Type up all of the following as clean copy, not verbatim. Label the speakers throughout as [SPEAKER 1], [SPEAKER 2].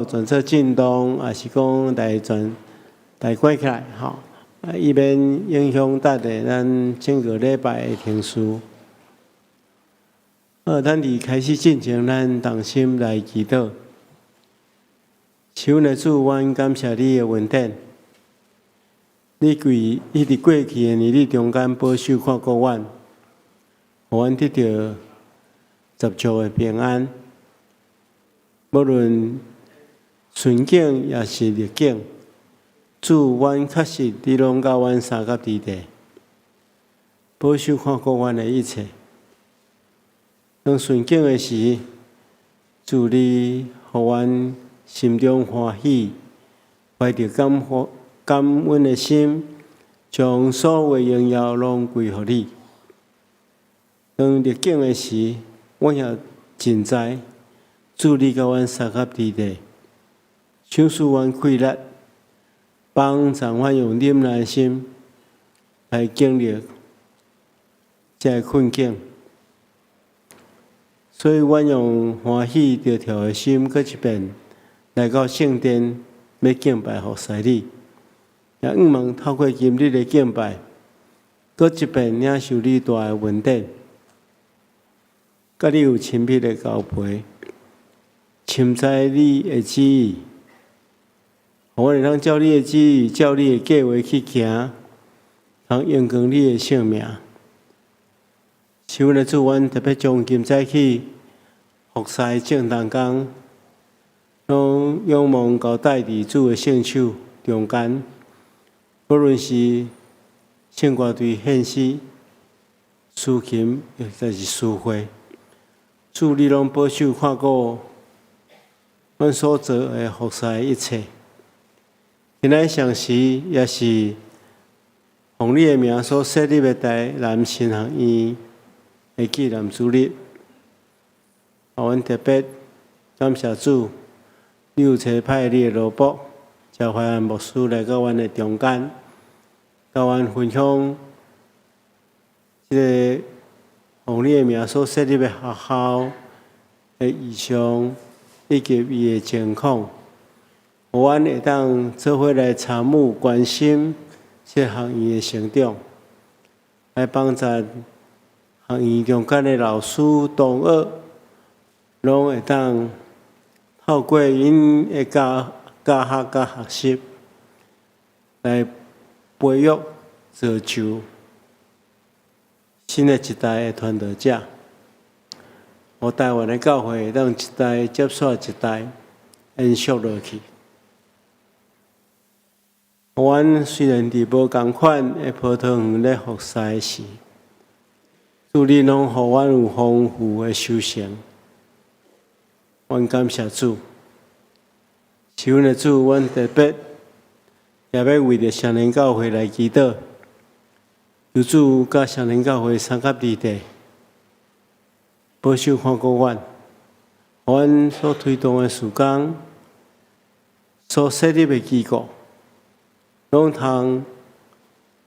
[SPEAKER 1] 全做震動，也是講來關起來，吼，以免影響咱整個禮拜的停事。咱佇開始進前，咱同心來祈禱。求的主，阮感謝你的恩典，你佇過去的日子中間保守看顧阮，互阮得到十足的平安。無論順境也是逆境，主，阮確實你攏甲阮三甲佇地，保守看顧阮的一切。當順境的時，主你互阮心中歡喜，懷着感恩的心，將所有的榮耀攏歸予你。當逆境的時，阮也真知，主你甲阮三甲佇地。賞賜阮氣力，幫助阮用忍耐心來經歷這困境，所以阮用歡喜得跳的心，擱一遍來到聖殿，要敬拜服侍你。也願望透過今日的敬拜，擱一遍領受你大的恩典，甲你有親密的交陪，深知你的旨意。我會當照你的旨意，照你的計劃去行，通榮光你的聖名。求的主，阮特別將今早起服侍正當工，攏仰望交代佇主的聖手中間，無論是聖歌隊獻詩、司琴，或者是詩會，主你攏保守看顧阮所做的服侍的一切。今仔上時也是奉你的名所設立的台南新學院的紀念主日，阮特別感謝主，你有差派你的羅卜交懷安牧師來到阮的中間，甲阮分享這個奉你的名所設立的學校的異象以及伊的情況。我們會當做伙來參與關心這學院的成長，來幫助學院中間的老師同學，攏會當透過因的教學甲學習，來培育造就新的一代的傳道者。我台灣的教會會當一代接續一代延續落去。阮雖然佇無同款的葡萄園咧服侍時，主你攏互阮有豐富的收成，阮感謝主。求的主，阮特別也要為着聖靈教會來祈禱，求主甲聖靈教會三甲佇地，保守看顧阮，阮所推動的事工，所設立的機構。攏通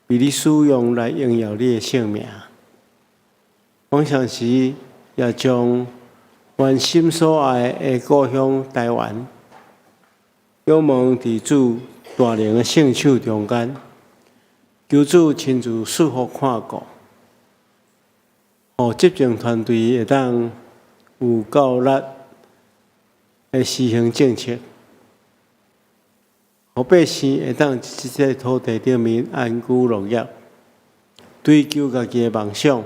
[SPEAKER 1] 為你使用來榮耀你的聖名。往常時也將阮心所愛的故鄉台灣，仰望佇主大能的聖手中間，求主親自賜福看顧，互執政團隊會當有夠力來施行政策。互百姓會當在這個土地頂面安居樂業，追求家己的夢想，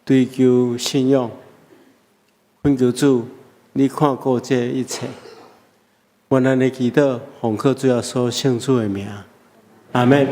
[SPEAKER 1] 追求信仰。懇求主，你看顧這一切。願咱的祈禱，奉靠主耶穌聖主的名，阿們。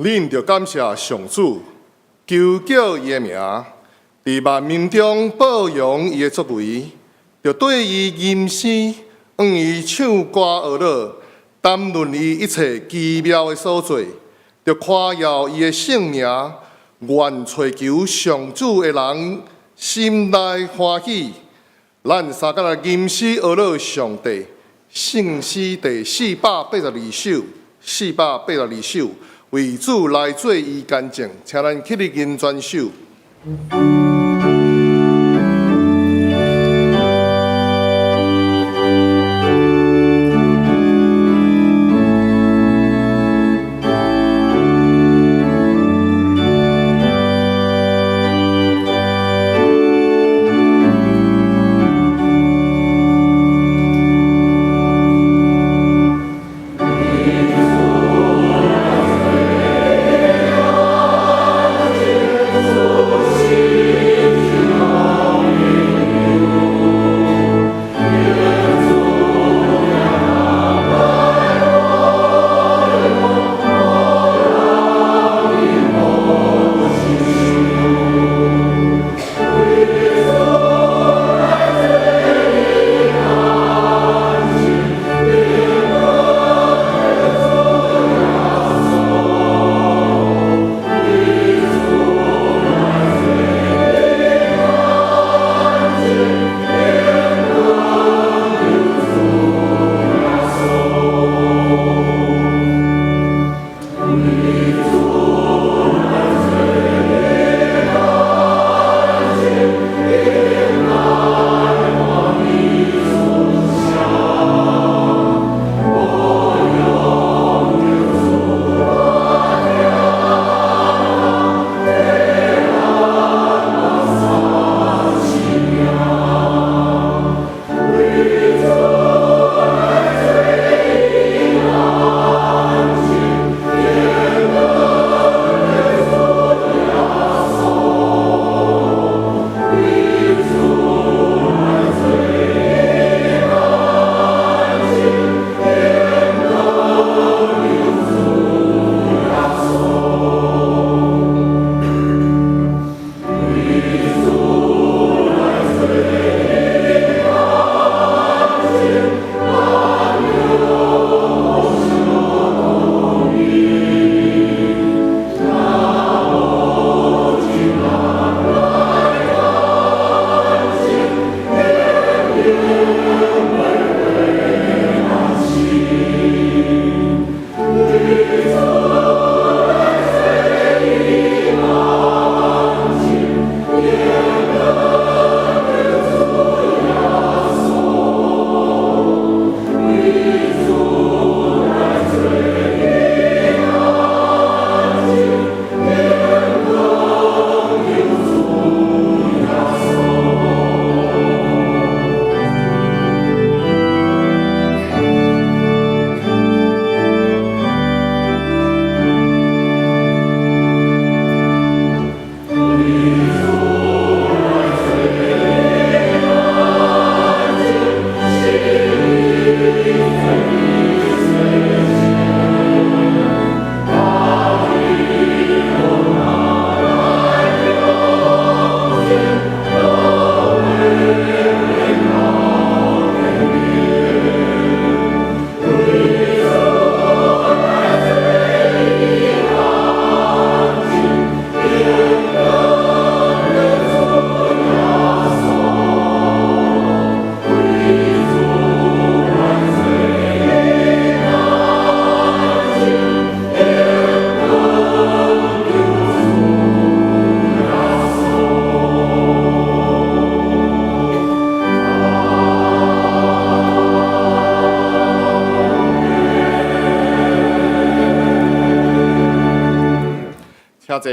[SPEAKER 2] 恁着感謝上主，求叫伊的名，佇萬民中保揚伊的作為，着對伊吟詩，往伊唱歌樂樂，談論伊一切奇妙的所做，着誇耀伊的聖名，願追求上主的人心內歡喜。咱三個來吟詩樂樂上帝，聖詩第482首，482首。為主來做伊乾淨，請咱起立吟全首。請坐，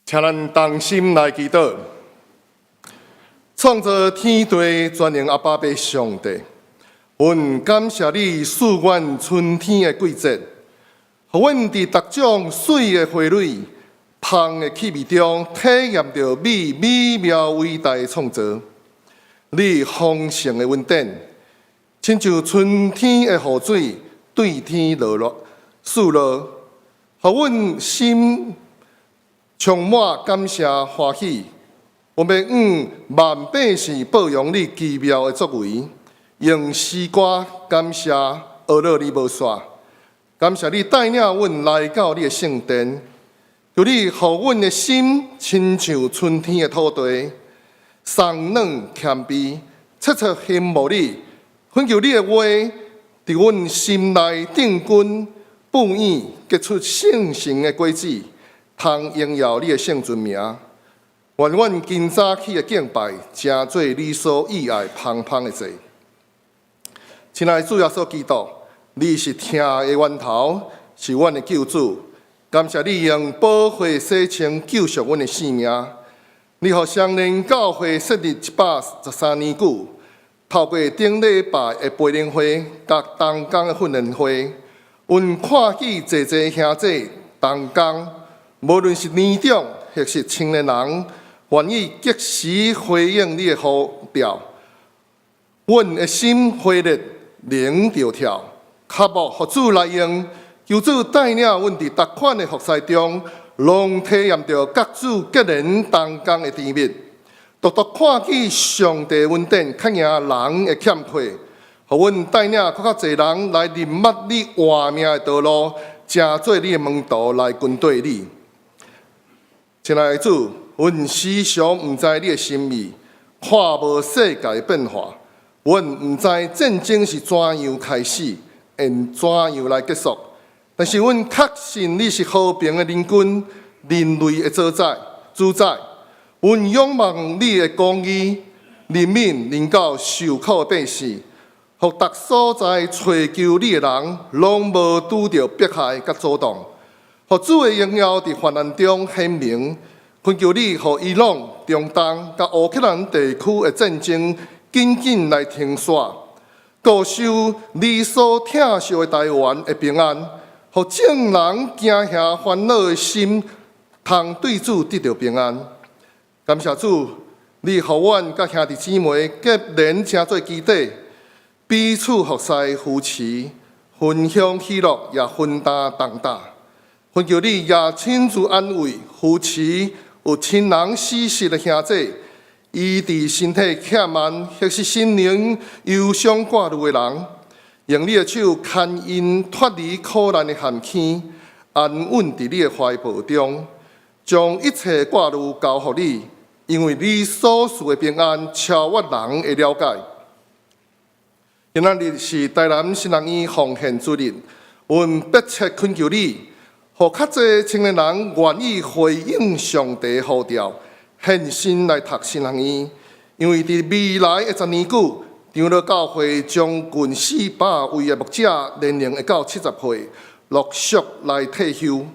[SPEAKER 2] 請咱同心來祈禱。創造天地全能阿爸爸上帝，阮感謝你賜阮春天的季節，互阮佇逐種水的花蕊、香的氣味中體驗到你美妙偉大的創造。你豐盛的恩典，親像春天的雨水，對天落賜落，互阮心充滿感謝歡喜。我們萬百姓保養你奇妙的作為，用詩歌感謝阿樂你無煞，感謝你帶領阮來到你的聖殿，求你互阮的心親像春天的土地，鬆軟謙卑，切切羨慕你，懇求你的話佇阮心內定根不厭，結出聖神的果子，通榮耀你的聖尊名。願阮今早起的敬拜，成做你所喜愛芳芳的祭。親愛的主耶穌基督，你是聽的源頭，是阮的救主。感謝你用寶血洗清救贖阮的性命。你予雙連教會設立113年久，透過頂禮拜的培靈會、甲同工的訓練會，阮看見濟濟兄弟同工，無論是年長或是青年人，願意及時回應你的呼召，阮的心火熱，靈就跳，渴慕互主來用，求主帶領阮佇逐款的服侍中，攏體驗到各主結連同工的甜蜜，獨獨看見上帝恩典，較贏人的欠缺，互阮帶領較濟人來認捌你活命的道路，成做你的門徒來跟對你。親愛的主，阮時常毋知你的心意，看無世界的變化，阮毋知戰爭是怎樣開始，會怎樣來結束。但是阮確信你是和平的領軍，人類的主宰。阮仰望你的公義，憐憫臨到受苦的百姓，互逐所在找求你的人，攏無拄着迫害甲阻擋。互主的榮耀佇患難中顯明，懇求你，互伊朗、中東甲烏克蘭地區的戰爭緊緊來停煞，固守你所疼惜的台灣的平安，互眾人驚嚇煩惱的心，通對主得到平安。感謝主，你互阮甲兄弟姊妹結連成做基地，彼此服侍扶持，分享喜樂，也分擔重擔。懇求你也親自安慰扶持有親人死世的兄弟，醫治身體欠慢或是心靈憂傷掛慮的人，用你的手牽因脫離苦難的陷阱，安穩佇你的懷抱中，將一切掛慮交予你，因為你所賜的平安超越人的了解。今仔日是台南新人醫奉獻主日，阮迫切懇求你，互較濟青年人願意回應上帝的呼召，獻身來讀新人醫，因為佇未來的10年久，長老教會將近400位的牧者，年齡會到70歲，陸續來退休。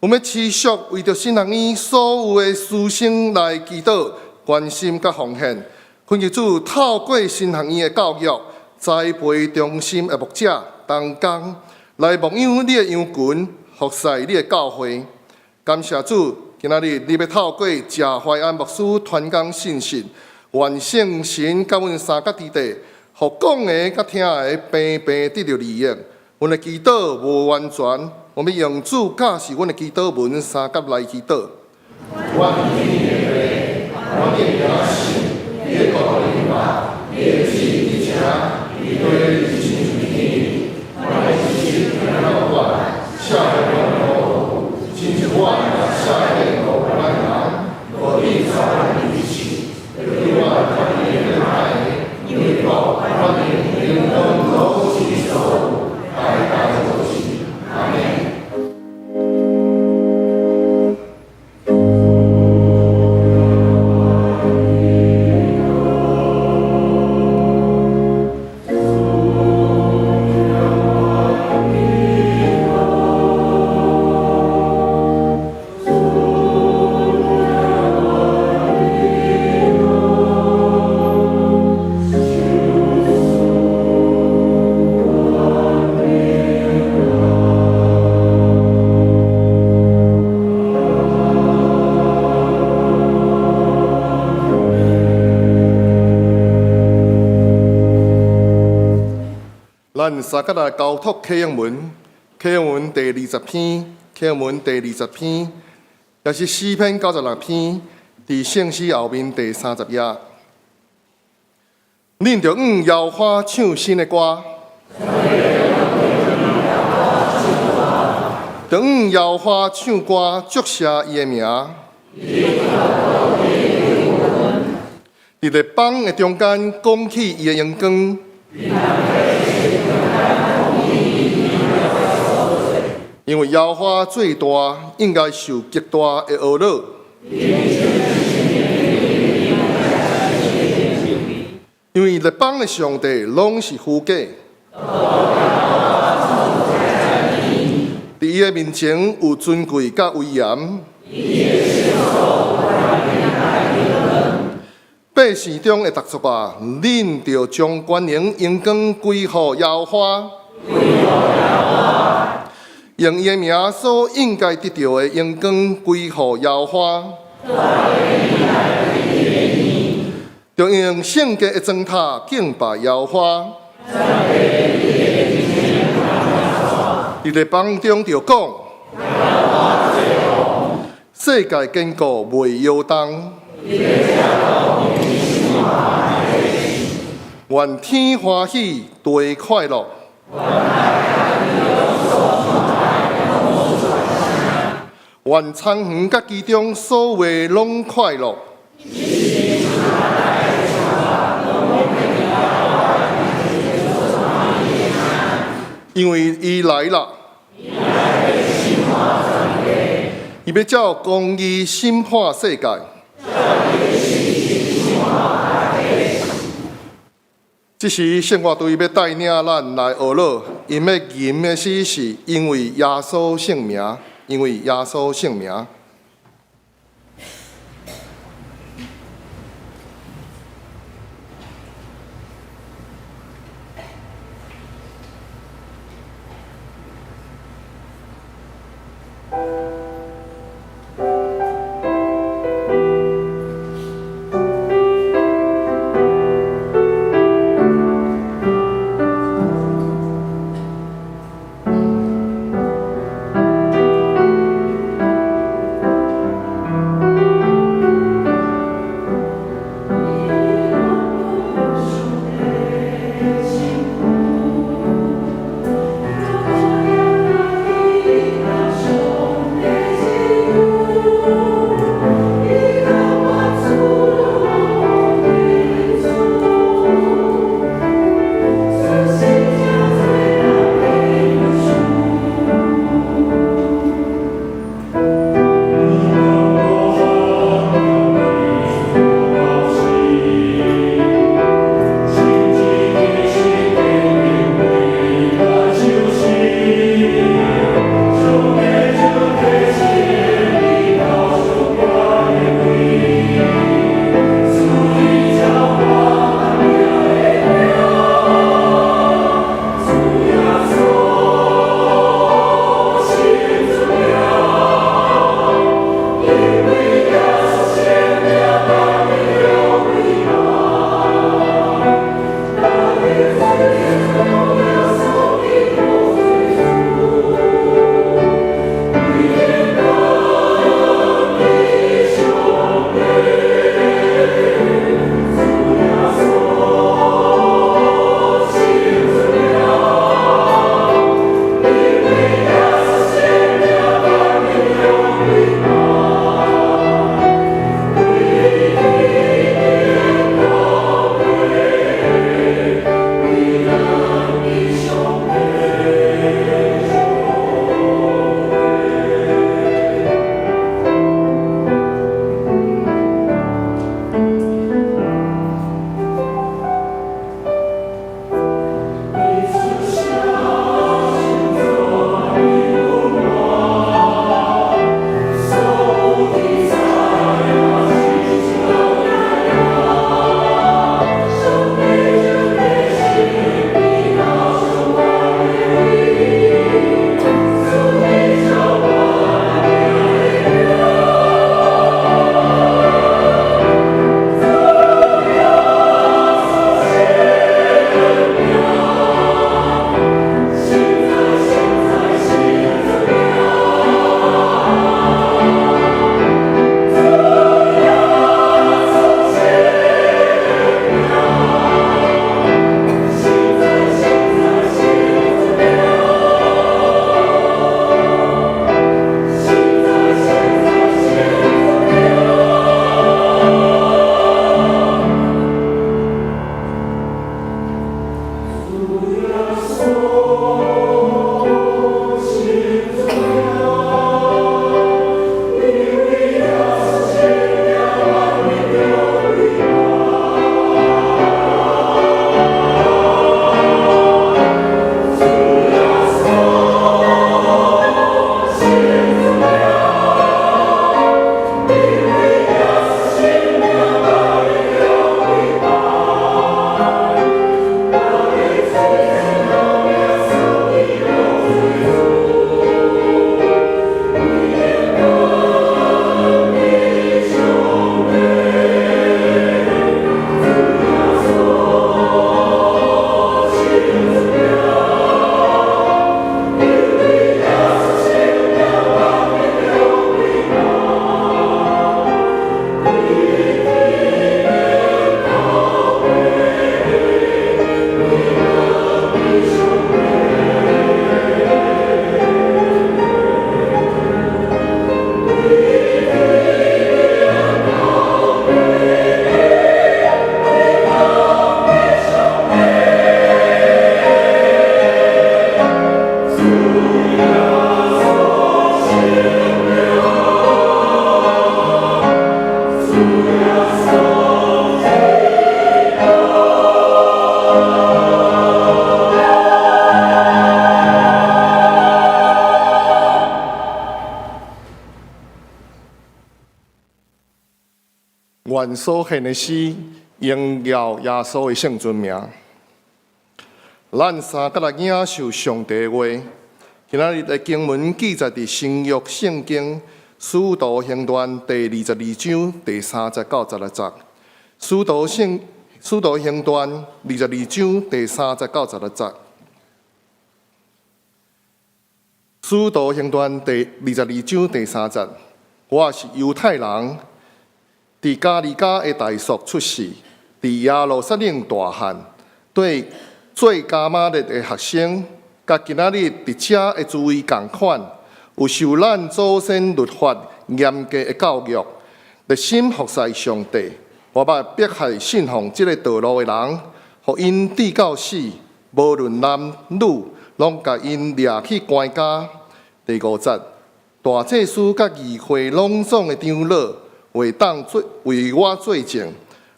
[SPEAKER 2] 我們持續為着新人醫所有的師生來祈禱、關心甲奉獻，懇求主透過新人醫的教育，栽培忠心的牧者同工，來牧養你的羊群，服侍你的教會。感謝主，今仔日你要透過謝懷安牧師傳講信息，願聖神甲阮三角之地，互講的甲聽的平平得到利益。阮的祈禱無完全，我們用主教示阮的祈禱文三角來祈禱。咱三甲來交託啟應文，啟應文第20篇，啟應文第20篇，也是詩篇96篇，佇聖詩後面第30頁。恁着搖花唱新的歌，着搖花唱歌，祝謝伊的名。佇日邦的中間，講起伊的榮光。因為搖花最大，應該受極大的餓樂。因為列邦的上帝攏是虛假，佇伊的面前有尊貴甲威嚴。百姓中的特族啊，恁着將權能榮光歸予耶和華，用伊的名所應該得到的榮光歸予耶和華。就用聖潔的磚塔敬拜耶和華。佇列邦中就講，世界堅固袂搖動，願天歡喜地快樂，願蒼園甲其中所有攏快樂。因為伊來了，伊要照公義審判世界。這時聖樂隊要帶領咱來學樂，因要吟的詩是因為耶穌聖名，因為耶穌聖名。願所獻的詩，榮耀耶穌的聖尊名。咱3個人領受上帝的話，今仔日的經文記載佇新約聖經使徒行傳第22章第30到36節。使徒行傳22章第30到36節。使徒行傳第22章第3節。我是猶太人，佇加利加的大數出世，佇耶路撒冷大漢，對做加瑪列的學生，甲今仔日佇遮的諸位同款，有受咱祖先律法嚴格的教育，熱心服侍上帝。我捌迫害信奉這個道路的人，互因治到死，無論男女，攏甲因掠去關押。第5節。大祭司甲議會攏總的長老為我作證，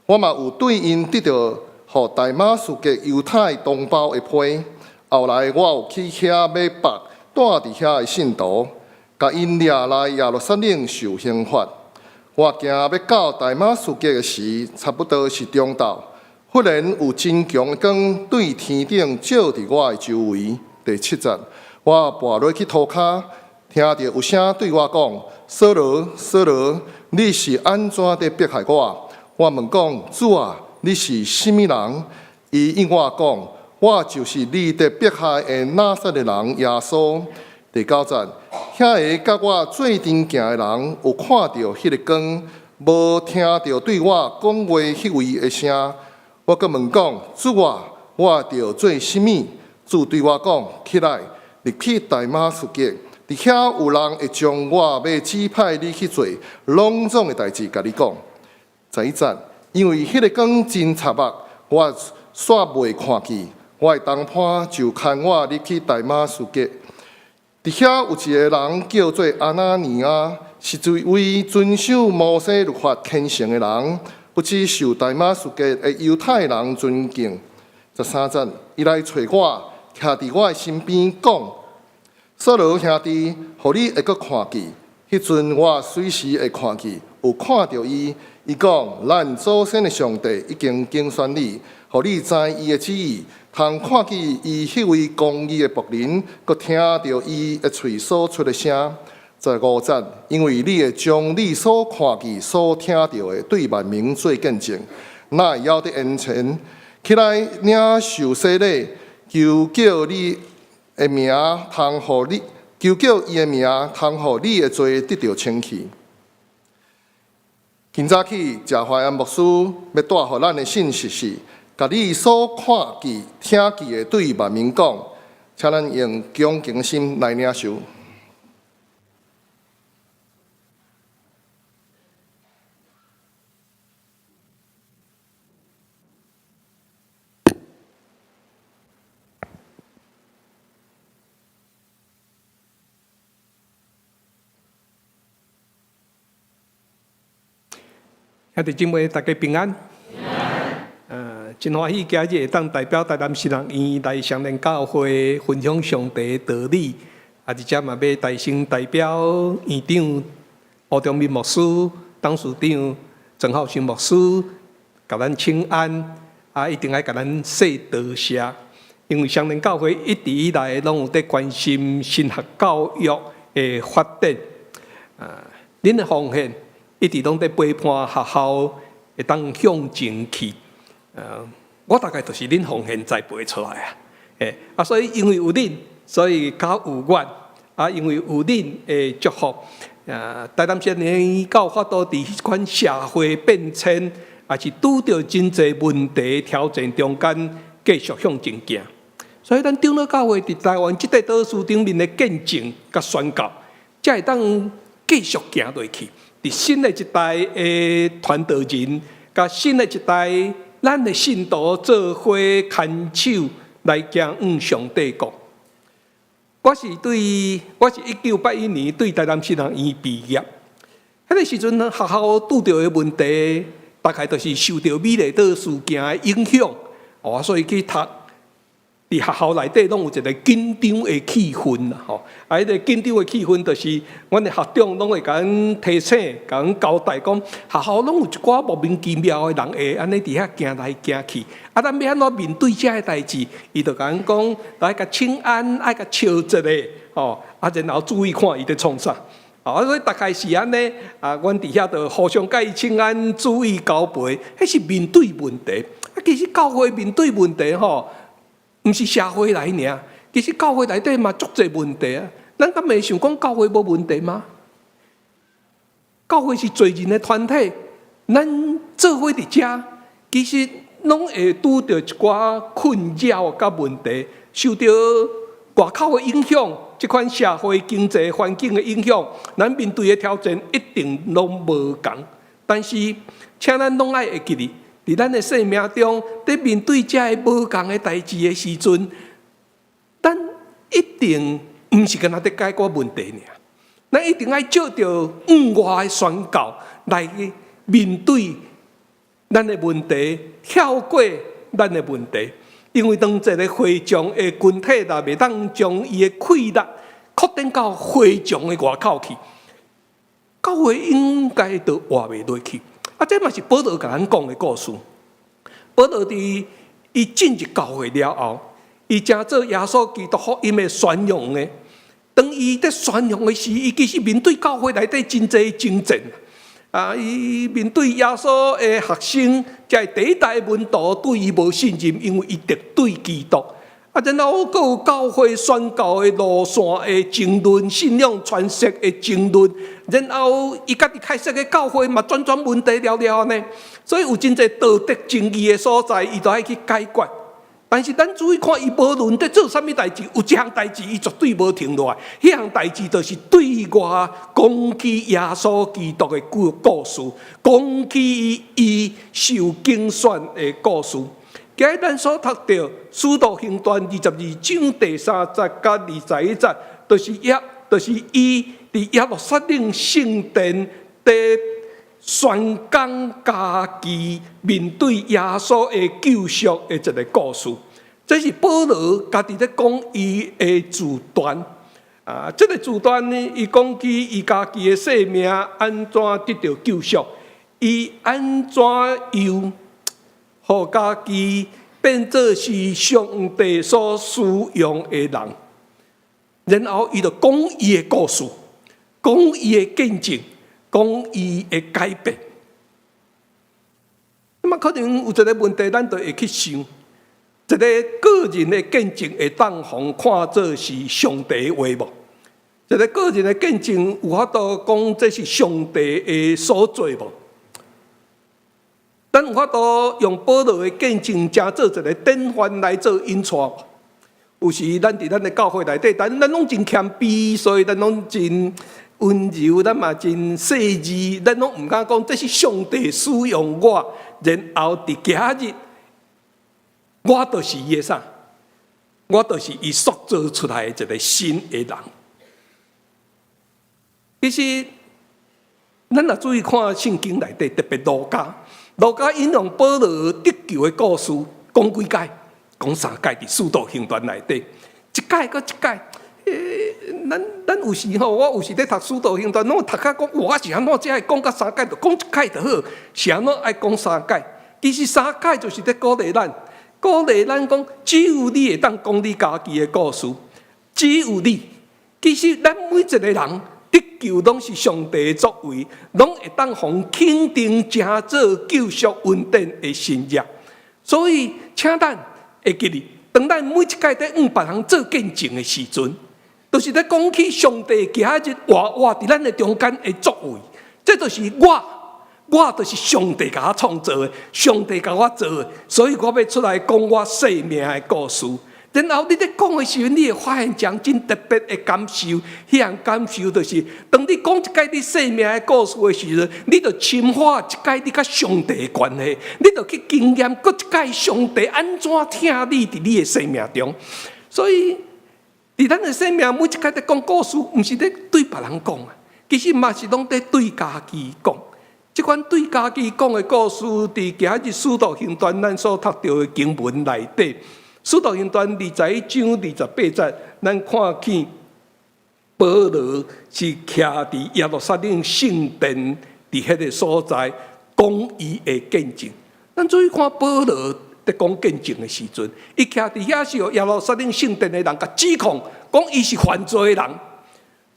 [SPEAKER 2] 我嘛有對因得到互大馬士革猶太同胞的批。後來我有去遐要縛帶佇遐的信徒，甲因掠來耶路撒冷受刑罰。我行要到大馬士革的時，差不多是中晝，忽然有真強的光對天頂照佇我的周圍。第7節，我跋落去塗骹。聽到有聲對我講：“掃羅，掃羅，你是安怎在迫害我？”我問講：“主啊，你是甚麼人？”伊應我講：“我就是你在迫害的拿撒勒人耶穌。”第9節，遐個甲我做陣行的人有看到迄個光，無聽到對我講話迄位的聲。我閣問講：“主啊，我着做甚麼？”主對我講：“起來，入去大馬士革。佇遐有人會將我要指派你去做攏總的代志，甲你講。11節，因為迄個光真插目，我煞未看見。我的同伴就牽我入去大馬士革。佇遐有一個人叫做阿拿尼亞，是一位遵守摩西律法虔誠的人，不只受大馬士革的猶太人尊敬。13節，伊來找我，徛佇我的身邊講。掃羅兄弟，互你會閣看見。迄陣我隨時會看見，有看到伊。伊講：咱祖先的上帝已經競選你，互你知伊的旨意，通看見伊迄位公義的僕人，閣聽到伊的喙所出的聲。15節，因為你會將你所看見、所聽到的對萬民做見證，那會曉得言前起來領受洗禮，求叫你的名通互你，求叫伊的名通互你的罪得到清去。今早起，謝懷安牧師要帶予咱的信息是：甲你所看見、聽見的對萬民講，請咱用恭敬心來領受。
[SPEAKER 3] 兄弟姊妹，大家平安。真歡喜今日會當代表台南西人院來雙連教會分享上帝的道理。而且嘛要大聲代表院長歐中民牧師、董事長鄭浩新牧師，甲咱請安。一定要甲咱說多謝，因為雙連教會一直以來攏有在關心神學教育的發展。恁的奉獻一直攏在陪伴學校會當向前去，我大概就是恁奉獻栽培出來所以因為有恁，所以較有願因為有恁的祝福，台南市呢到法度佇迄款社會變遷，也是拄着真濟問題挑戰中間，繼續向前行。所以咱長老教會佇台灣即個島嶼頂面的見證甲宣告，才會當繼續行落去。佇新的一代的傳道人，甲新的一代，咱的信徒做伙牽手來行往上帝國。我是1981年對台南西人院畢業，迄個時陣學校拄着的問題，大概就是受到美麗島事件的影響，所以去讀佇學校內底攏有一個緊張的氣氛啦，吼！啊，迄個緊張的氣氛，就是阮的學長攏會甲阮提醒、甲阮交代講，學校攏有一寡莫名其妙的人會安尼佇遐行來行去。啊，咱要安怎面對這個代誌？伊就甲阮講，來甲請安，愛甲笑一下，吼！啊，然後注意看伊在創啥。啊，所以大概是安尼啊，阮佇遐就互相甲伊請安，注意交陪，迄是面對問題。啊，其實教會面對問題，吼。毋是社會來爾，其實教會內底嘛足儕問題啊。咱敢會想講教會無問題嗎？教會是罪人的團體，咱做伙佇遮，其實攏會拄着一寡困擾甲問題，受到外口的影響，即款社會經濟環境的影響，咱面對的挑戰一定攏無共。但是，請咱攏愛會記哩。佇咱的生命中，在面對這個無共的代誌的時陣，咱一定毋是干那在解決問題爾，咱一定愛照着外的宣告來面對咱的問題，跳過咱的問題。因為當一個會場的群體若袂當將伊的氣力擴展到會場的外口去，教會應該就活袂落去。啊，這嘛是保羅甲咱講的故事。保羅佇伊進入教會了後，伊正做耶穌基督福音的宣揚的。當伊在宣揚的時，伊其實面對教會內底真濟爭戰。啊，伊面對耶穌的學生，即係第一代門徒對伊無信任，因為伊敵對基督。啊，然後閣有教會宣教的路線的爭論，信仰傳説的爭論，然後伊家己開設的教會嘛，轉問題了了呢。所以有真濟道德正義的所在，伊都愛去解決。但是咱注意看，伊無論在做啥物代誌，有一項代誌伊絕對無停落來。迄項代誌就是對外攻擊耶穌基督的故事，攻擊伊受競選的故事。今日咱所讀到《使徒行傳》22章第30甲21節，就是伊佇耶路撒冷聖殿的宣講家己面對耶穌的救贖的一個故事。這是保羅家己在講伊的自傳。啊，這個自傳呢，伊講起伊家己的生命安怎得到救贖，伊安怎又互家己變作是上帝所使用的人，然後伊就講伊的故事，講伊的見證，講伊的改變。那麼可能有一個問題，咱就會去想，一個個人的見證會當互看作是上帝的話無？一個個人的見證有法度講這是上帝的所做無？咱有法度用保羅的見證，加做一個典範來做引帶。有時咱佇咱的教會內底，咱攏真謙卑，所以咱攏真溫柔，咱嘛真細緻，咱攏唔敢講這是上帝使用我，然後佇今日，我就是伊個啥？我就是伊塑造出來的一個新的人。其實，咱若注意看聖經內底，特別路加引用保羅得救的故事，講幾屆，講3屆佇使徒行傳內底，一屆閣一屆。咱有時吼，我有時咧讀使徒行傳，攏讀甲講，我是安怎只愛講甲3屆，就講一屆就好，是安怎愛講3屆？其實3屆就是咧鼓勵咱講，只有你會當講你家己的故事，只有你。其實咱每一個人。得救攏是上帝的作為，攏會當互肯定成做救贖恩典的新約。所以，請咱會記哩，當咱每一屆在別人做見證的時陣，都是在講起上帝今日活佇咱的中間的作為。這就是我就是上帝甲我創造的，上帝甲我做的，所以我要出來講我生命的故事。然後你在講的時候，你會發現講真特別的感受。迄樣感受就是，當你講一屆你生命的故事的時候，你就深化一屆你甲上帝的關係，你就去經驗過一屆上帝安怎聽你佇你的生命中。所以，佇咱的生命每一屆在講故事，毋是在對別人講啊，其實嘛是攏在對家己講。這款對家己講的故事，佇今日使徒行傳咱所讀到的經文內底。使徒行傳21章28節，咱看見保羅是徛佇耶路撒冷聖殿佇迄個所在，講伊的見證。咱注意看保羅在講見證的時陣，伊徛佇遐時候，耶路撒冷聖殿的人甲指控，講伊是犯罪的人。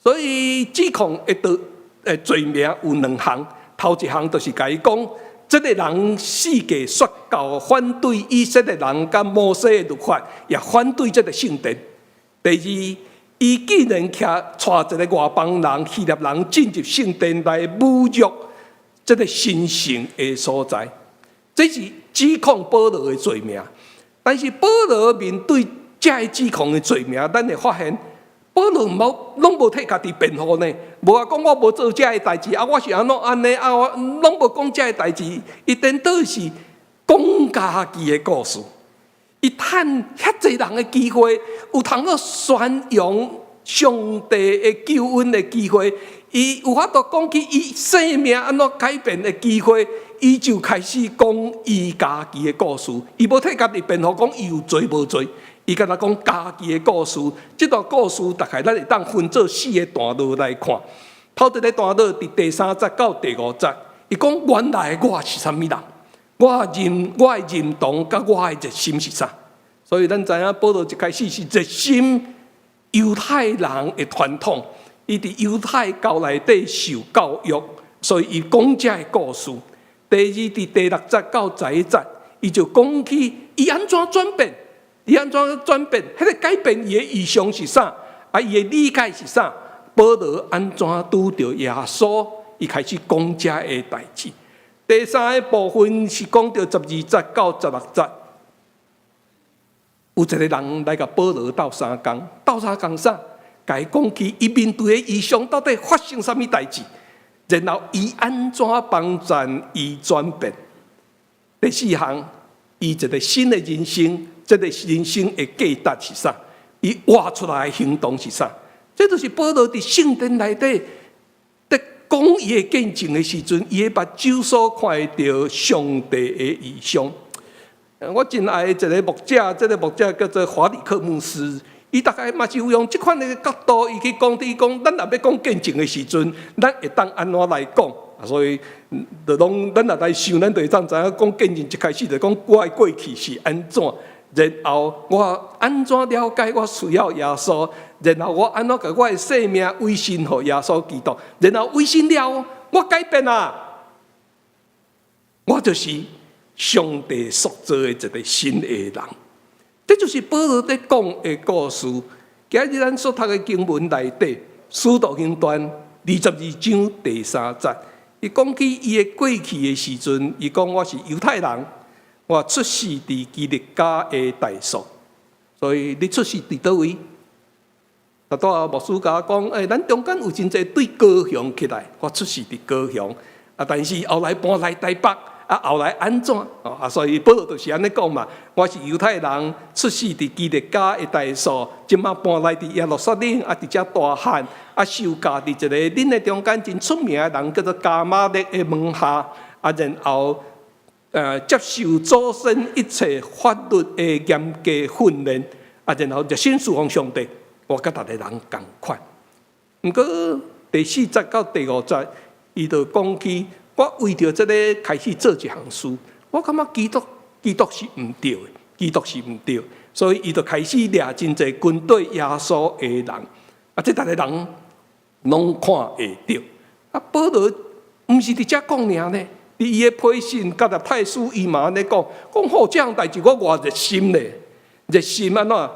[SPEAKER 3] 所以指控的罪名有兩項，頭一項就是甲伊講，這個人世界說教，反對以色列人甲摩西的律法，也反對這個聖殿。第二，伊竟然帶一個外邦人、希臘人進入聖殿來侮辱這個神聖的所在，這是指控保羅的罪名。但是保羅面對這個指控的罪名，咱會發現保羅攏無替家己辯護呢，無話講我無做這個代志，我是安怎安尼我攏無講這個代志，伊顛倒是講家己的故事。伊趁遐濟人的機會，有通好宣揚上帝的救恩的機會，伊有法度講起伊生命安怎改變的機會，伊就開始講伊家己的故事。伊無替家己辯護，講伊有罪無罪，伊敢若講家己的故事。這段故事大概咱會當分做4個段落來看。頭一個段落佇第3節到第5節，伊講原來我是啥物人。我的認同甲我的熱心是啥？所以咱知影保羅一開始是熱心猶太人的傳統，伊佇猶太教內底受教育，所以伊講這個故事。第二，佇第6節到11節，伊就講起伊安怎轉變，伊安怎轉變，迄個改變伊的意向是啥？啊，伊的理解是啥？保羅安怎拄着耶穌？伊開始講這個代志。第3個部分是講到12節到16節，有一個人來甲保羅鬥相共，啥？甲伊講起伊面對的異象到底發生啥物代志，然後伊安怎幫助伊轉變。第4項，伊一個新的人生，這個人生的價值是啥？伊活出來的行動是啥？這就是保羅佇聖殿內底。講伊的見證的時陣，伊的目睭所看到上帝的異象。我真愛一個牧者，這個牧者叫做華里克牧師，伊大概嘛是有用這款的角度，伊去講，咱若要講見證的時陣，咱會當安怎來講？所以，就攏咱若來想，咱就會當知影講見證一開始就講我的過去是安怎。然後我安怎了解我需要耶穌，然後我安怎把我的生命委身給耶穌基督，然後委身了，我改變啊，我就是上帝塑造的一個新的人。這就是保羅在講的故事。今日咱所讀的經文內底，《使徒行傳》22章第3節，伊講起伊的過去的時陣，伊講我是猶太人。我出世佇基列家的大數，所以你出世佇倒位？大多牧師甲我講，咱中間有真濟對高雄起來，我出世佇高雄，但是後來搬來台北，後來安怎？所以保羅就是安尼講嘛，我是猶太人，出世佇基列家的大數，即馬搬來佇耶路撒冷，佇遮大漢，受教佇一個恁的中間真出名的人，叫做加瑪列的門下，然後。接受祖先一切法律的嚴格訓練，然後熱心侍奉上帝，我甲大家人同款。不過第4節到第5節，伊就講起我為着這個開始做一項事，我感覺基督是唔對的，基督是唔對，所以伊就開始掠真濟軍隊耶穌的人，這大家人攏看會到。保羅唔是佇遮講爾呢。伊的批信，加入太書伊嘛安尼講，好這樣代志，我偌熱心咧，熱心安怎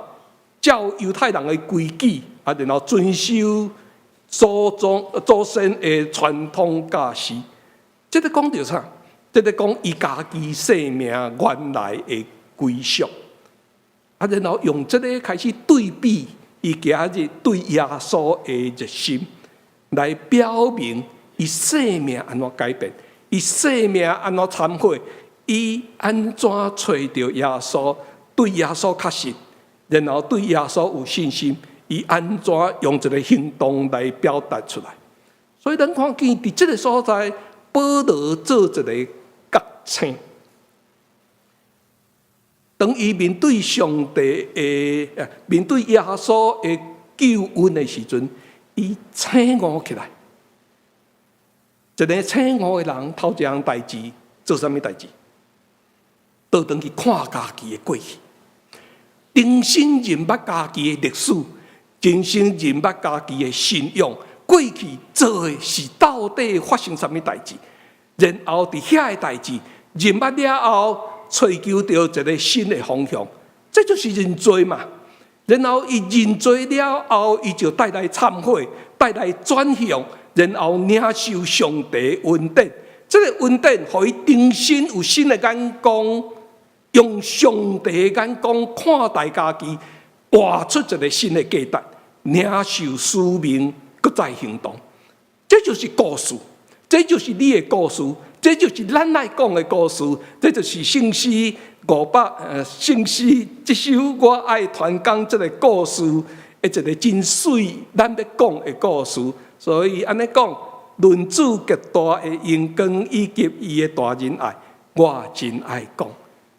[SPEAKER 3] 照猶太人的規矩，然後遵守祖先的傳統教事。這個講到啥？這個講伊家己生命原來的歸屬，然後用這個開始對比伊今日對耶穌的熱心，來表明伊生命安怎改變。伊生命安怎懺悔？伊安怎找到耶穌？對耶穌確信，然後對耶穌有信心。伊安怎用一個行動來表達出來？所以咱看見佇這個所在，保羅做一個覺醒。當伊面對上帝的面對耶穌的救恩的時陣，伊醒悟起來。一個醒悟的人，頭一項代志做啥物代志？倒轉去看家己的過去，重新認捌家己的歷史，重新認捌家己的信仰。過去做的是到底發生啥物代志？然後佇遐個代志認捌了後，追求到一個新的方向，這就是認罪嘛。然後伊認罪了後，伊就帶來懺悔，帶來轉向，然後領受上帝的恩典。這個恩典，互伊重新有新的眼光，用上帝的眼光看待家己，活出一個新的價值，領受使命，擱再行動。這就是故事，這就是你的故事，這就是咱來講的故事，這就是聖詩聖詩這首我愛傳講這個故事的一個真水，咱要講的故事。所以安尼講，論主極大的榮光以及伊的大仁愛，我真愛講。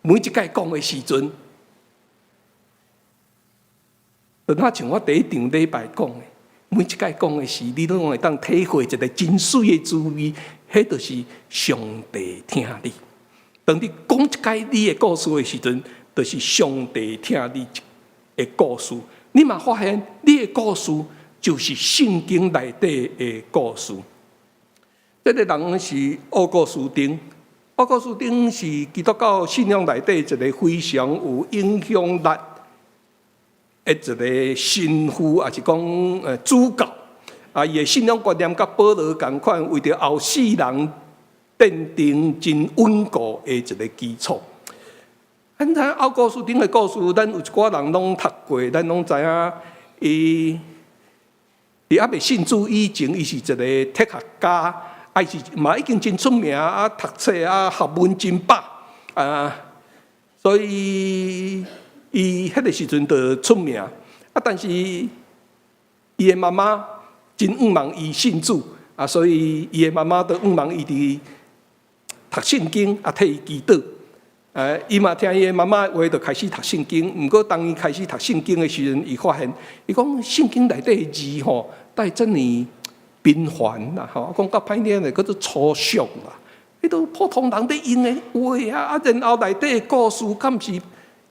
[SPEAKER 3] 每一屆講的時陣，就那像我第一場禮拜講的，每一屆講的時，你攏會當體會一個真水的滋味，迄就是上帝聽你。當你講一屆你的故事的時陣，就是上帝聽你的故事。你嘛發現，你的故事就是聖經內底的故事。這個人是奧古斯丁。奧古斯丁是基督教信仰內底一個非常有影響力的一個神父，也是講主教。伊的信仰觀念甲保羅同款，為着後世人奠定真穩固的一個基礎。咱知奧古斯丁的故事，咱有一寡人攏讀過，咱攏知影伊佇還未信主以前，伊是一個哲學家。是嘛，已經真出名啊，讀冊啊，學問真飽啊，所以伊迄個時陣就出名啊。但是伊的媽媽真毋望伊信主啊，所以伊的媽媽都毋望伊佇讀聖經啊，替伊祈禱。伊嘛聽伊的媽媽話，就開始讀聖經。毋過當伊開始讀聖經的時陣，伊發現，伊講聖經內底的字吼，帶真呢。平凡啦，吼，講較歹聽的，叫做抽象啦。迄都普通人咧用的話啊，然後內底的故事，敢是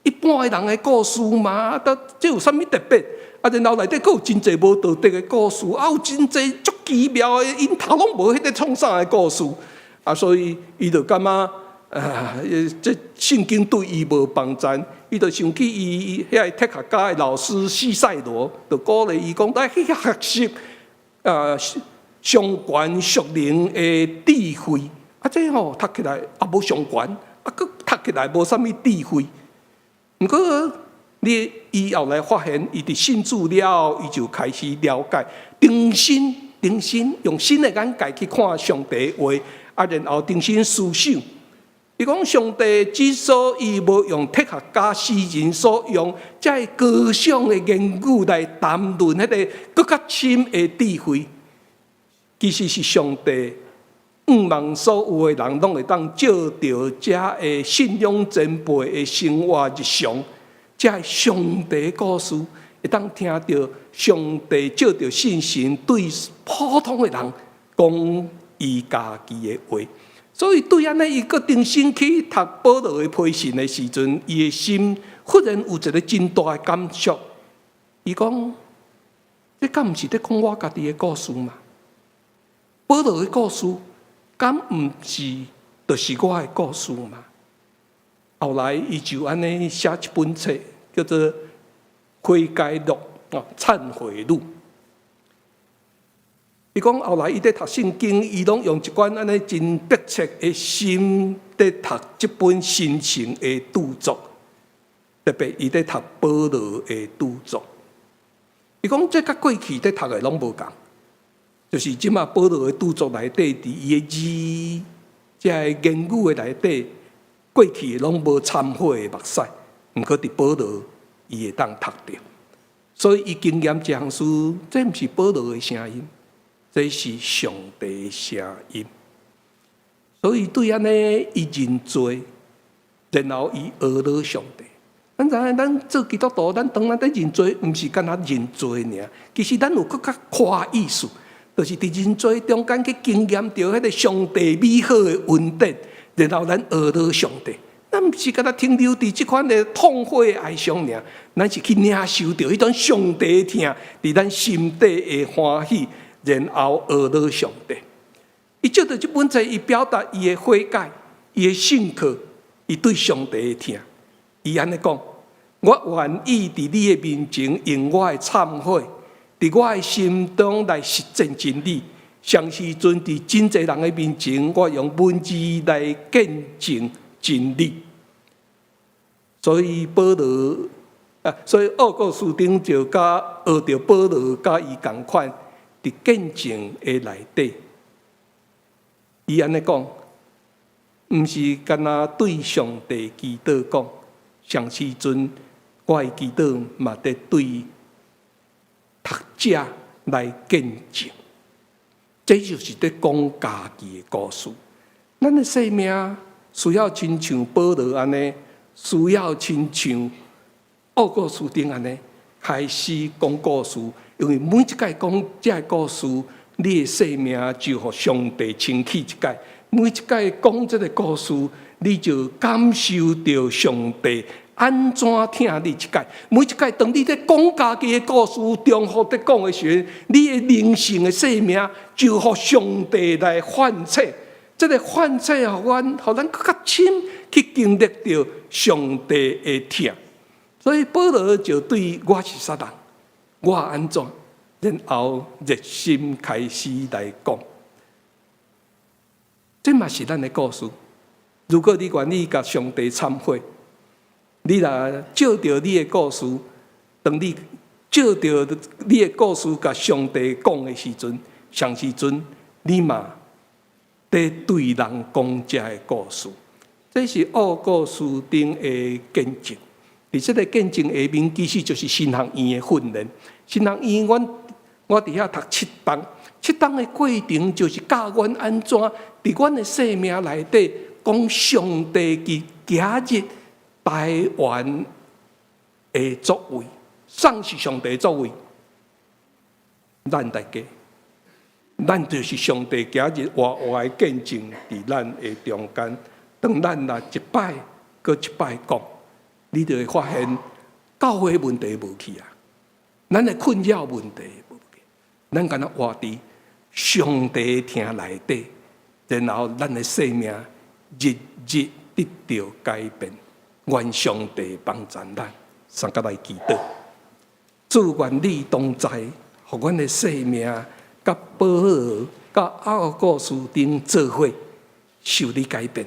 [SPEAKER 3] 一般的人的故事嘛？這有啥物特別？然後內底佫有真濟無道德的故事，有真濟足奇妙的，因頭攏無迄個創啥的故事所以伊就感覺這聖經對伊無幫助，伊就想起伊遐個哲學家的老師西塞羅，就鼓勵伊講，來去學習。上懸屬靈的智慧，這吼讀起來也無上懸，佫讀起來無啥物智慧。毋過你以後來發現，伊佇信主了，伊就開始了解，重新用新的眼界去看上帝的話，然後重新思想。伊講上帝之所以無用哲學家詩人所用，這高尚的言語來談論迄個更較深的智慧，其實是上帝毋望所有的人攏會當照着這個信仰前輩的生活日常，這上帝的故事會當聽到上帝照着信心對普通的人講伊家己的話。所以對安尼，伊個重新去讀保羅的批信的時陣，伊的心忽然有一個真大的感觸。伊講：這敢毋是在講我家己的故事嗎？保羅的故事，敢毋是就是我的故事嗎？後來，伊就安尼寫一本冊，叫做《悔改錄》懺悔錄。伊講後來伊在讀聖經，伊攏用一款安尼真迫切的心在讀這本新聖的著作，特別伊在讀保羅的著作。伊講這甲過去在讀的攏無共，就是即馬保羅的著作內底，佇伊的字、這個言語的內底，過去攏無懺悔的目屎，毋過佇保羅伊會當讀到，所以伊經驗這項事，這毋是保羅的聲音。這是上帝的聲音，所以對安尼伊認罪，然後伊學了上帝，咱知影，咱做基督徒，咱當然在認罪，毋是干那認罪爾。其實咱有更較寬意思，就是佇認罪中間去經驗到迄個上帝美好的恩典，然後咱學到上帝。咱毋是干那停留佇即款的痛悔哀傷爾，咱是去領受到迄種上帝的疼，佇咱心底的歡喜，然後學到上帝。伊借着即本冊，伊表達伊的悔改，伊的信靠，伊對上帝的疼。伊安尼講：我願意佇你的面前用我的懺悔，佇我的心中來實踐真理。上時陣佇真濟人的面前，我用文字來見證真理。所以保羅所以奧古斯丁就甲學着保羅甲伊共款，佇見證的內底，伊安尼講，毋是干那對上帝祈禱講。上時陣，我的祈禱嘛得對讀者來見證，這就是在講家己的故事。咱的生命需要親像保羅安尼，需要親像奧古斯丁安尼開始講故事，因為每一屆講這個故事，你的生命就互上帝清起一屆。每一屆講這個故事，你就感受到上帝安怎聽你一屆。每一屆當你在講家己的故事中，互在講的時候，你的靈性的生命就互上帝來反切。這個反切互咱更較深去經歷到上帝的疼。所以保羅就對我是啥人，我安怎，然後熱心開始來講。這嘛是咱的故事。如果你願意甲上帝懺悔，你若照着你的故事，當你照着你的故事甲上帝講的時陣，上時陣你嘛在對人講這個故事。這是奧古斯丁的見證。而這個見證下面其實就是神學院的訓練。神學院我佇遐讀7檔的過程，就是教阮安怎佇阮的生命內底講上帝佇今日台灣的作為，上是上帝的作為。咱大家，咱就是上帝今日活活的見證佇咱的中間。當咱若一擺擱一擺講，你就會發現教會問題無去啊，咱的困擾問題無去，咱敢若活佇上帝聽內底，然後咱的生命日日得到改變。願上帝幫助咱，三甲來祈禱。主願你同在，互阮的生命甲保羅、甲奧古斯丁做伙，受你改變。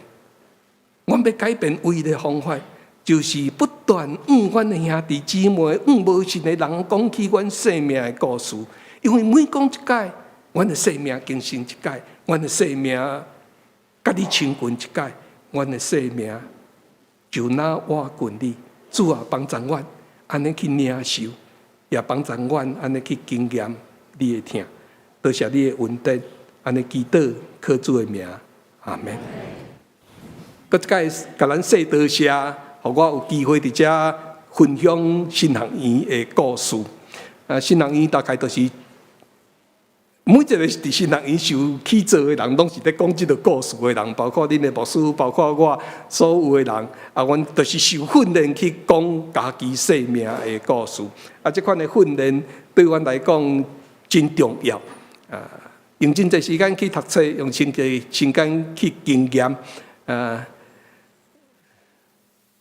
[SPEAKER 3] 阮要改變唯一的方法，就是不斷向阮的兄弟姊妹、向無信的人講起阮生命的故事。因為每講一屆，阮的生命更新一屆，阮的生命甲你親近一屆，阮的生命就那我近你。主啊，幫助阮安尼去領受，也幫助阮安尼去經驗你的疼。多謝你的恩典，安尼祈禱靠主的名，阿門。擱一屆，甲咱說多謝，互我有機會佇遮分享神學院的故事。神學院大概就是每一個佇神學院受起做的人，攏是咧講即個故事的人，包括恁的牧師，包括我所有的人。阮就是受訓練去講家己生命的故事。即款的訓練對阮來講真重要。用真濟時間去讀冊，用真濟時間去經驗。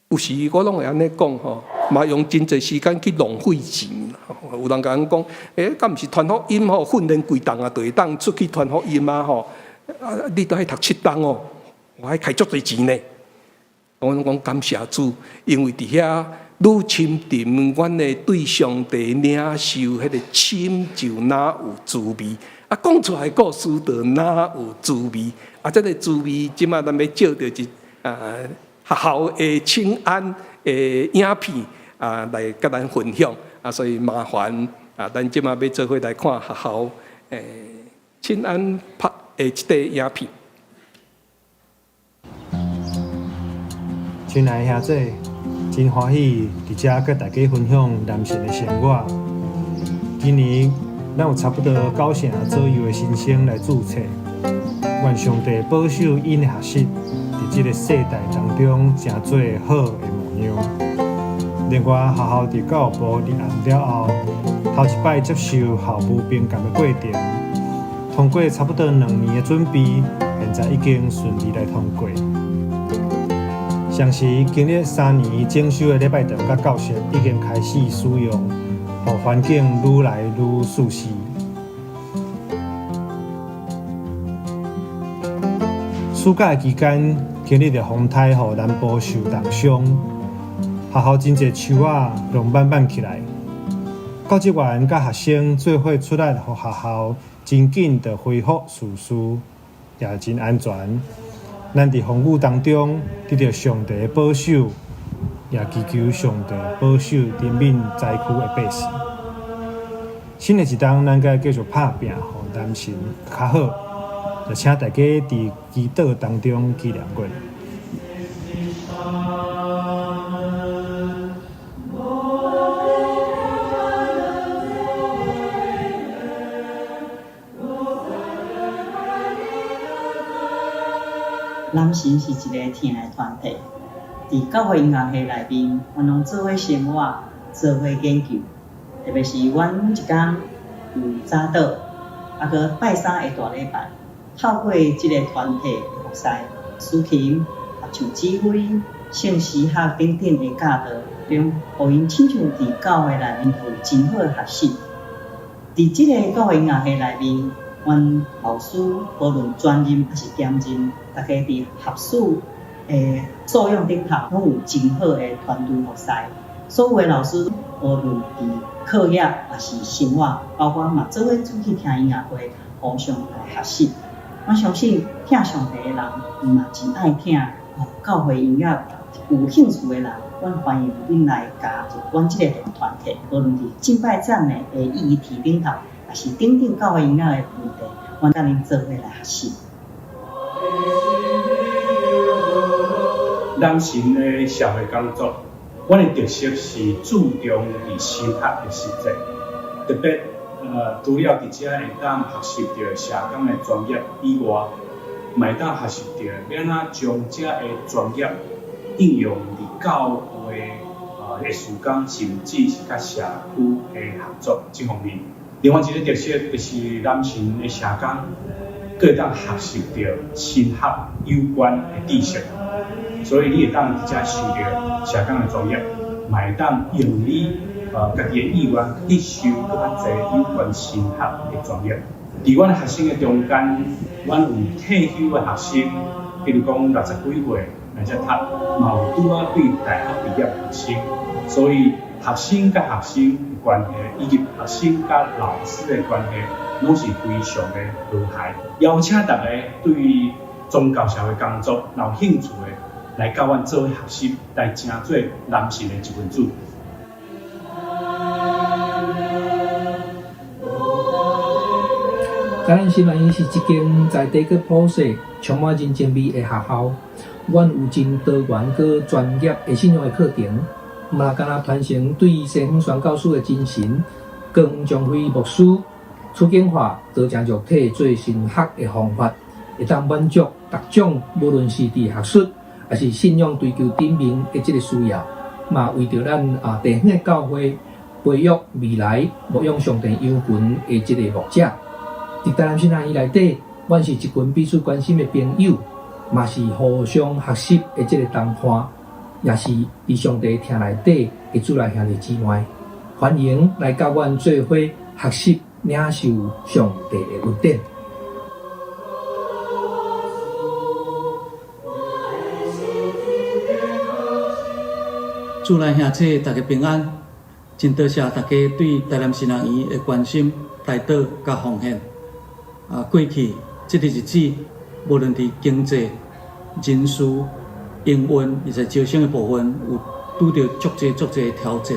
[SPEAKER 3] 有時我攏會安尼講吼，嘛用真濟時間去浪費錢。有人甲阮講，敢毋是傳福音吼？訓練幾檔啊，就會當出去傳福音啊吼。你都愛讀7檔哦，我愛開足多錢呢。我講感謝主，因為佇遐愈深沉，阮的對上帝領受迄個深就哪有滋味。講出來的故事就哪有滋味。這個滋味，即馬咱要照着一學校的請安的影片來甲咱分享。所以麻煩咱即馬要做伙來看學校請安拍的即個影片。
[SPEAKER 4] 親愛的兄弟，真歡喜佇遮甲大家分享男神的生活。今年咱有差不多9成左右的新生來註冊，願上帝保守因的學習，佇這個世代當中成做好的模樣。另外，學校佇教育部立案了後，頭一擺接受校務評鑑的過程，通過差不多2年的準備，現在已經順利來通過。像是經歷3年整修的禮拜堂甲教室已經開始使用，讓環境愈來愈舒適。暑假期間經歷着風颱，讓南部受重傷，學校真濟樹仔攏挽挽起來。教職員甲學生做伙出力，讓學校真緊的恢復事事，也真安全。咱佇風雨當中得到上帝的保守，也祈求上帝保守人民災區的百姓。新的一冬，咱該繼續打拼，讓男神較好。就請大家佇祈禱當中紀念阮。
[SPEAKER 5] 男神是一個天的團體，佇教會音樂會內面，阮攏做伙生活，做伙研究。特別是阮一天有早禱，啊個拜三的大禮拜，透過這個團體的服侍、司琴、合唱指揮、聖詩學等等的教導，讓互因親像佇教會內面有真好的學習。佇這個教會音樂會內面，阮老師無論專任還是兼任，大家佇學術的素養頂頭，攏有真好的團隊服侍。所有的老師，無論佇課業還是生活，包括嘛做伙出去聽音樂會，互相來學習。我相信聽上帝的人，嘛真愛聽教會音樂，有興趣的人，阮歡迎恁來加入阮這個團體。無論佇敬拜讚美的議題頂頭，還是等等教會音樂的問題，阮甲恁做伙來學習。
[SPEAKER 6] 男神的社會工作，阮的特色是注重佇生活的實踐，特別除了佇遮會當學習到社工的專業以外，嘛會當學習到要安怎將遮的專業應用佇教會的事工，甚至是甲社區的合作這方面。另外一個特色就是男神的社工，佫會當學習到新學有關的知識，所以你會當佇遮受到社工的專業，嘛會當用你家己的意願去修更較濟有關新學的專業。佇阮學生的中間，阮有退休的學生，比如講60幾歲來遮讀，嘛有拄仔對大學畢業的學生，所以學生甲學生的關係，以及學生甲老師的關係，攏是非常的和諧。邀請大家對於宗教社會工作有興趣的，來甲阮做伙學習，來成做男神的一份子。
[SPEAKER 7] 嘉南新南醫是一間在地個普世、充滿人情味的學校。阮有真多元個專業的信仰的課程，嘛敢若傳承對西方宣教師的精神，更將會牧師處境化多正肉體做神學的方法，會當滿足各種無論是佇學術還是信仰追求頂面的這個需要，嘛為着咱地方的教會培育未來牧養上帝羊群的這個牧者。佇台南新南醫內底，阮是一群彼此關心的朋友，嘛是互相學習的這個同伴，也是佇上帝廳內底的主內兄弟姊妹。歡迎來甲阮做伙學習領受上帝的恩典。
[SPEAKER 8] 主內兄弟大家平安，真多謝大家對台南新南醫的關心、帶導甲奉獻。過去這個日子，無論佇經濟、人事、營運，以及招生的部分，有拄到足濟挑戰。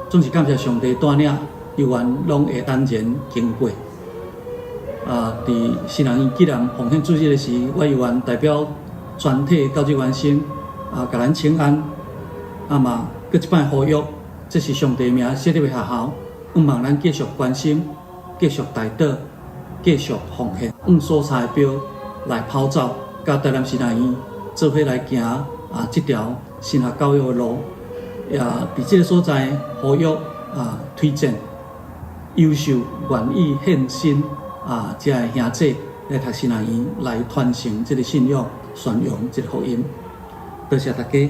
[SPEAKER 8] 總是感謝上帝帶領，有緣攏會安然經過。佇新南醫紀念奉獻主日的時，我有緣代表全體教職員生，甲咱請安，嘛擱一擺呼籲，這是上帝名設立的學校，願望咱繼續關心，繼續帶導，繼續奉獻，用所差的標來跑走，甲台南師大院做伙來行這條神學教育的路，也佇這個所在呼籲推薦優秀願意獻身這個兄弟來讀神學院，來傳承這個信仰，宣揚這個福音。多謝大家。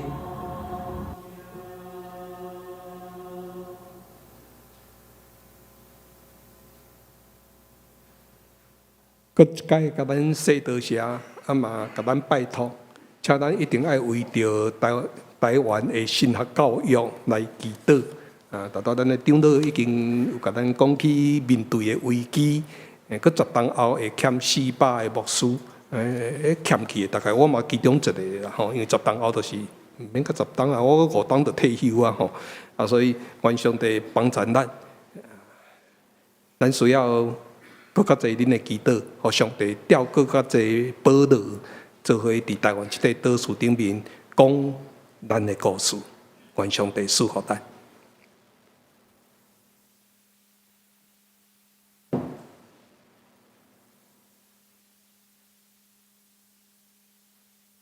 [SPEAKER 3] 閣一擺甲咱說多謝，嘛甲咱拜託，請咱一定要為着台灣的神學教育來祈禱。大到咱的長老已經有甲咱講起面對的危機，閣10當後會欠400個牧師，欠去的大概我嘛其中一個啦吼，因為10當後就是免到10當啊，我5當就退休啊吼，所以願上帝幫助咱需要閣較濟恁的祈禱，互上帝調閣較濟保羅，做伙佇台灣這個島嶼頂面講咱的故事，願上帝賜福咱。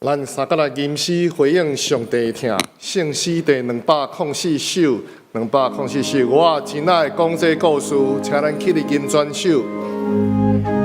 [SPEAKER 2] 咱三個來吟詩回應上帝聽，聖詩第204首，204首，我真愛講這個故事，請咱起立吟全首。
[SPEAKER 9] 你。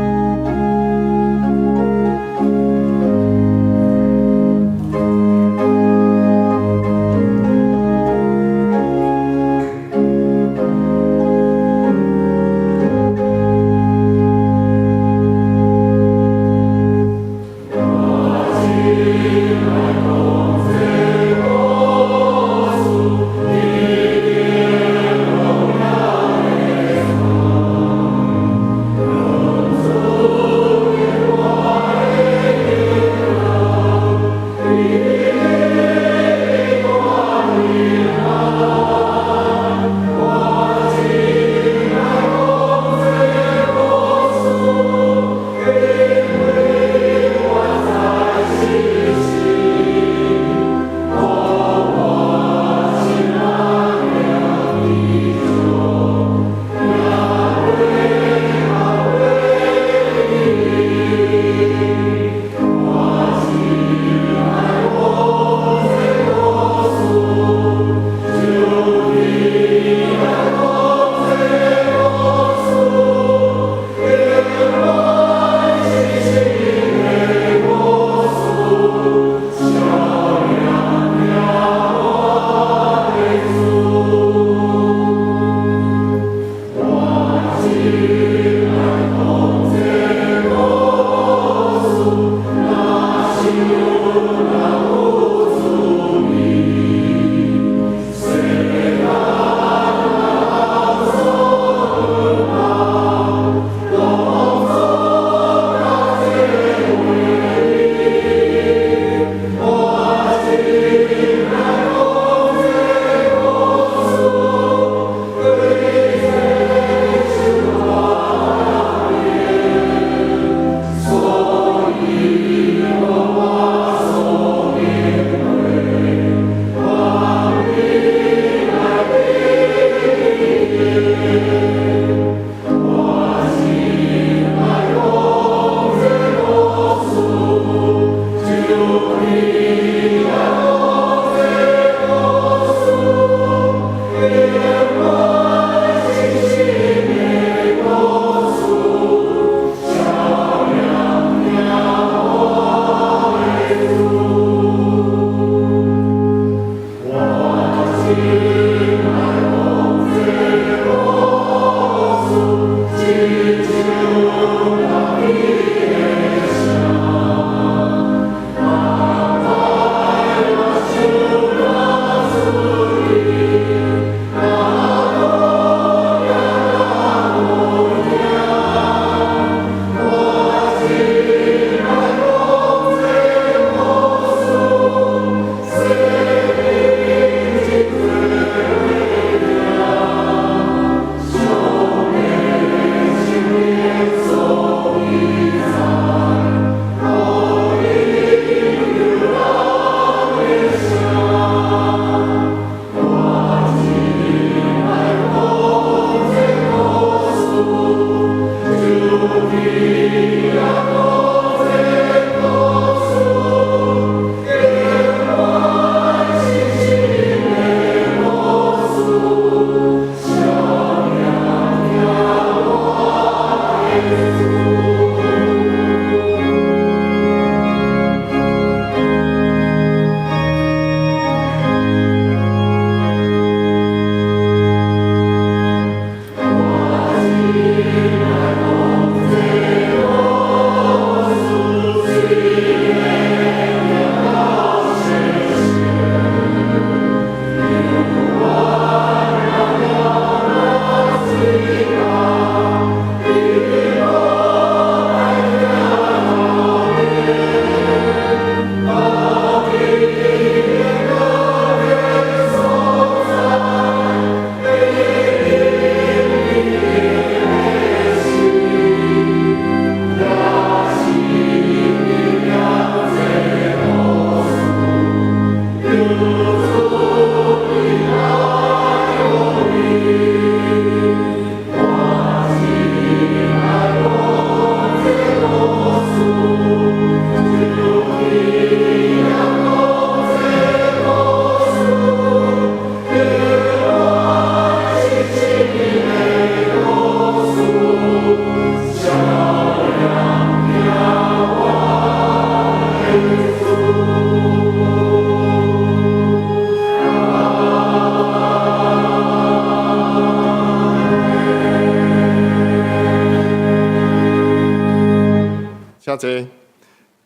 [SPEAKER 2] 請坐，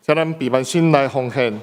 [SPEAKER 2] 請咱備萬心來奉獻。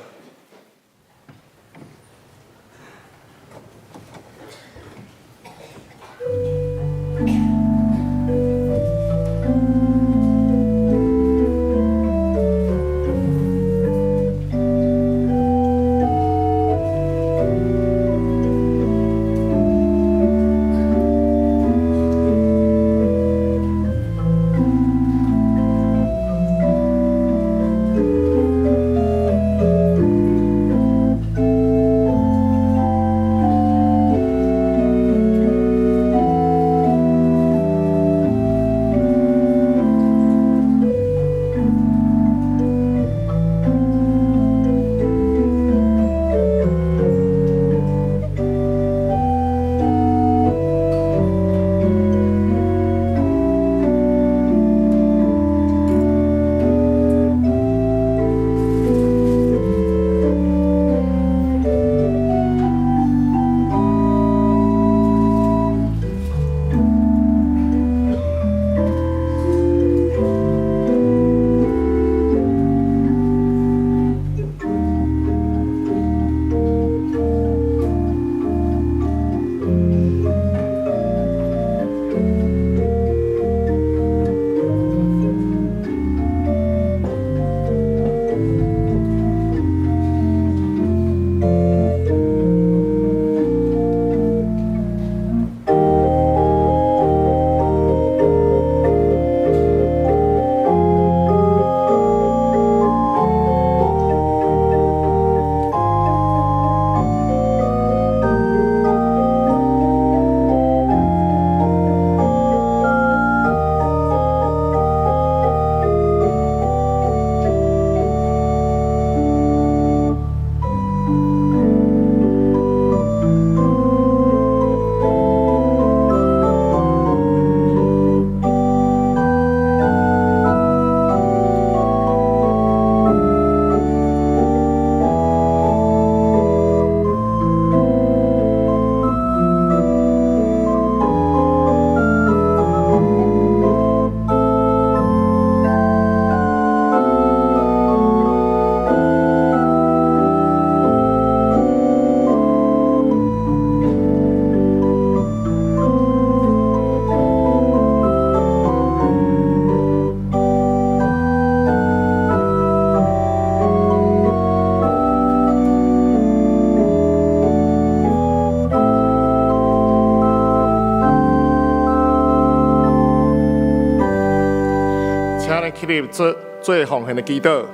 [SPEAKER 2] 起立做奉獻的祈禱。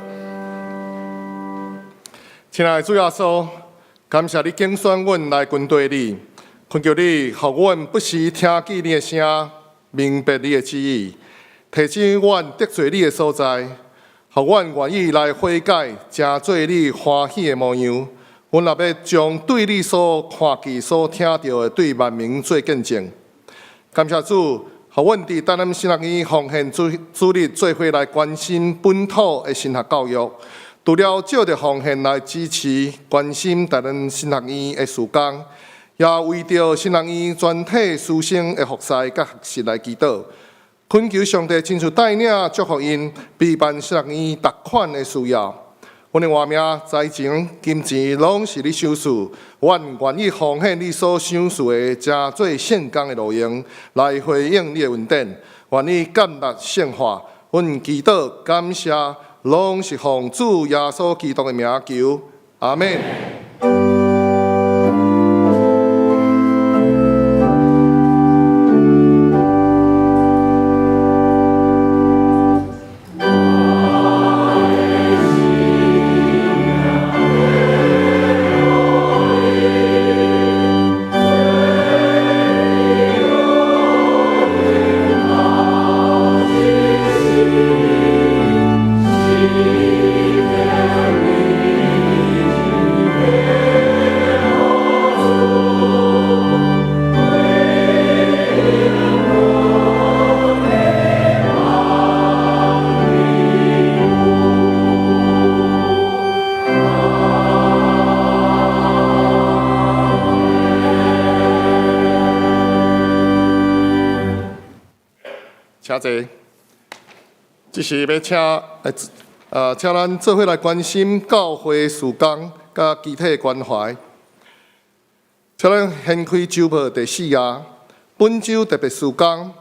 [SPEAKER 2] 親愛的主耶穌，感謝你揀選阮來跟隨你，懇求你，予阮不時聽見你的聲，明白你的旨意，提醒阮得罪你的所在，予阮願意來悔改，成做你歡喜的模樣。阮也要將對你所看見、所聽到的對萬民做見證。感謝主。予阮佇台南新學院奉獻主日做伙來關心本土的神學教育，除了借着奉獻來支持關心台南新學院的事工，也為着新學院全體師生的服侍甲學習來祈禱，懇求上帝親自帶領祝福因，備辦新學院逐款的需要。阮的活命、財前、金錢，攏是你賞賜。阮願意奉獻你所賞賜的，誠做獻工的路用，來回應你的恩典。願你甘納聖化。阮祈禱感謝，攏是奉主耶穌基督的名求。阿們。請坐，這是要請請咱做伙來關心教會事工甲集體關懷。請咱掀開週報第4頁，本週特別事工。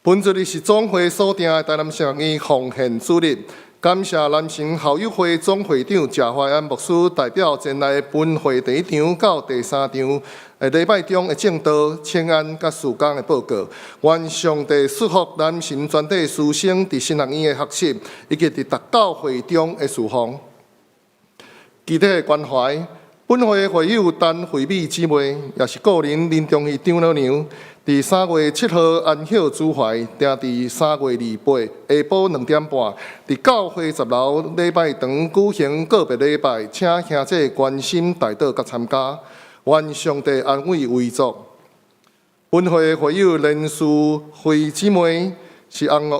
[SPEAKER 2] 本日是總會所定的台南聖醫奉獻主日，感謝南城校友會總會長謝懷安牧師代表前來本會第1場到第3場禮拜中的正道、請安甲事工的報告。願上帝賜福南城全體師生佇新學院的學習，以及佇逐教會中的侍奉。集體關懷，本會會友陳惠美姊妹，也是個人林中義長老娘。佇3月7號安歇主懷，定佇3月28下晡2點半，佇教會10樓禮拜堂舉行個別禮拜，請兄姐關心代禱甲參加，願上帝安慰為助。本會會友連淑慧姊妹是洪